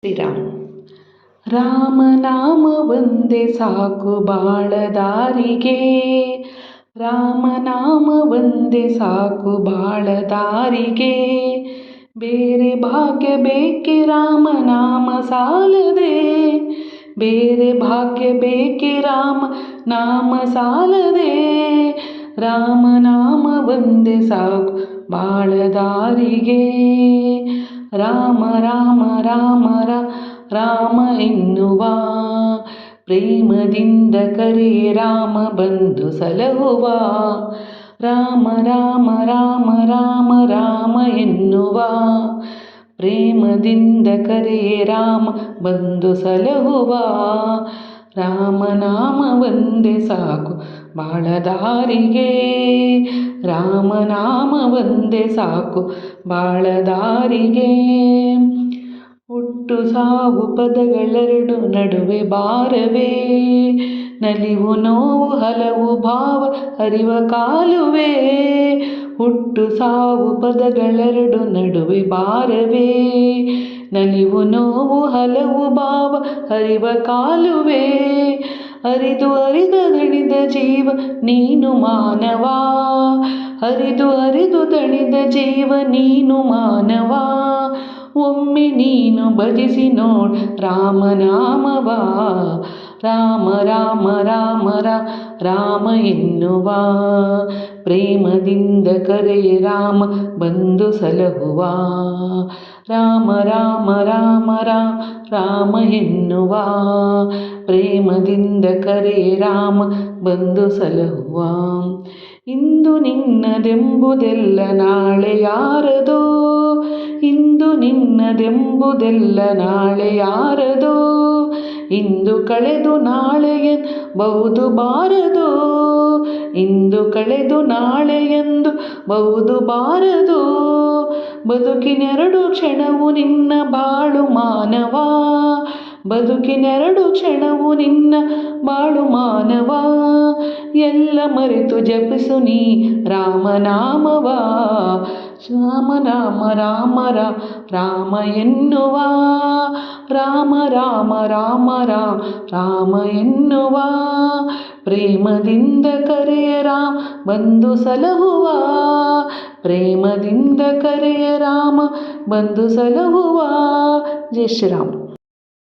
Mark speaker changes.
Speaker 1: ಶ್ರೀರಾಮ್. ರಾಮನಾಮ ಒಂದೇ ಸಾಕು ಬಾಳ ದಾರಿಗೆ, ರಾಮನಾಮ ಒಂದೇ ಸಾಕು ಬಾಳ ದಾರಿಗೆ. ಬೇರೆ ಭಾಗ್ಯ ಬೇಕೆ ರಾಮನಾಮ ಸಾಲದೆ, ಬೇರೆ ಭಾಗ್ಯ ಬೇಕೆ ರಾಮ ನಾಮ ಸಾಲದೆ. ರಾಮನಾಮ ಒಂದೇ ಸಾಕು ಬಾಳ ದಾರಿಗೆ. ರಾಮ ರಾಮ ರಾಮ ರಾಮ ಎನ್ನುವ ಪ್ರೇಮದಿಂದ ಕರೆ ರಾಮ ಬಂದು ಸಲಹುವ. ರಾಮ ರಾಮ ರಾಮ ರಾಮ ರಾಮ ಎನ್ನುವ ಪ್ರೇಮದಿಂದ ಕರೆ ರಾಮ ಬಂದು ಸಲಹುವ. ರಾಮನಾಮ ಒಂದೇ ಸಾಕು ಬಾಳ ದಾರಿಗೆ, ರಾಮನಾಮ ಒಂದೇ ಸಾಕು ಬಾಳ ದಾರಿಗೆ. ಹುಟ್ಟು ಸಾವು ಪದಗಳೆರಡು ನಡುವೆ ಬಾರವೇ, ನಲಿವು ನೋವು ಹಲವು ಭಾವ ಅರಿವ ಕಾಲುವೆ. ಹುಟ್ಟು ಸಾವು ಪದಗಳೆರಡು ನಡುವೆ ಬಾರವೇ, ನಲಿವು ನೋವು ಹಲವು ಭಾವ ಅರಿವ ಕಾಲುವೆ. ಅರಿದು ಅರಿದು ದಣಿದ ಜೀವ ನೀನು ಮಾನವ, ಅರಿದು ಅರಿದು ದಣಿದ ಜೀವ ನೀನು ಮಾನವ. ಒಮ್ಮೆ ನೀನು ಭಜಿಸಿ ನೋಡ್ ರಾಮನಾಮವ. ರಾಮ ರಾಮ ರಾಮ ರಾಮ ಎನ್ನುವ ಪ್ರೇಮದಿಂದ ಕರೆ ರಾಮ ಬಂದು ಸಲಹುವ. ರಾಮ ರಾಮ ರಾಮ ರಾಮ ಎನ್ನುವ ಪ್ರೇಮದಿಂದ ಕರೆ ರಾಮ ಬಂದು ಸಲಹುವ. ಇಂದು ನಿನ್ನದೆಂಬುದೆಲ್ಲ ನಾಳೆ ಯಾರದೋ, ಇಂದು ನಿನ್ನದೆಂಬುದೆಲ್ಲ ನಾಳೆ ಯಾರದೋ. ಇಂದು ಕಳೆದು ನಾಳೆಯೆಂಬುದು ಬಾರದೋ, ಇಂದು ಕಳೆದು ನಾಳೆಯೆಂದು ಬಹುದು ಬಾರದೋ. ಬದುಕಿನೆರಡು ಕ್ಷಣವು ನಿನ್ನ ಬಾಳು ಮಾನವ, ಬದುಕಿನೆರಡು ಕ್ಷಣವು ನಿನ್ನ ಬಾಳು ಮಾನವ. ಎಲ್ಲ ಮರೆತು ಜಪಿಸು ನೀ ರಾಮನಾಮವ. ರಾಮ ರಾಮ ರಾಮ ರಾಮ ಎನ್ನುವ, ರಾಮ ರಾಮ ರಾಮ ರಾಮ ಎನ್ನುವ ಪ್ರೇಮದಿಂದ ಕರೆಯ ರಾಮ ಬಂದು ಸಲಹುವ. ಪ್ರೇಮದಿಂದ ಕರೆಯ ರಾಮ ಬಂದು ಸಲಹುವ. ಜೈ ಶ್ರೀರಾಮ್.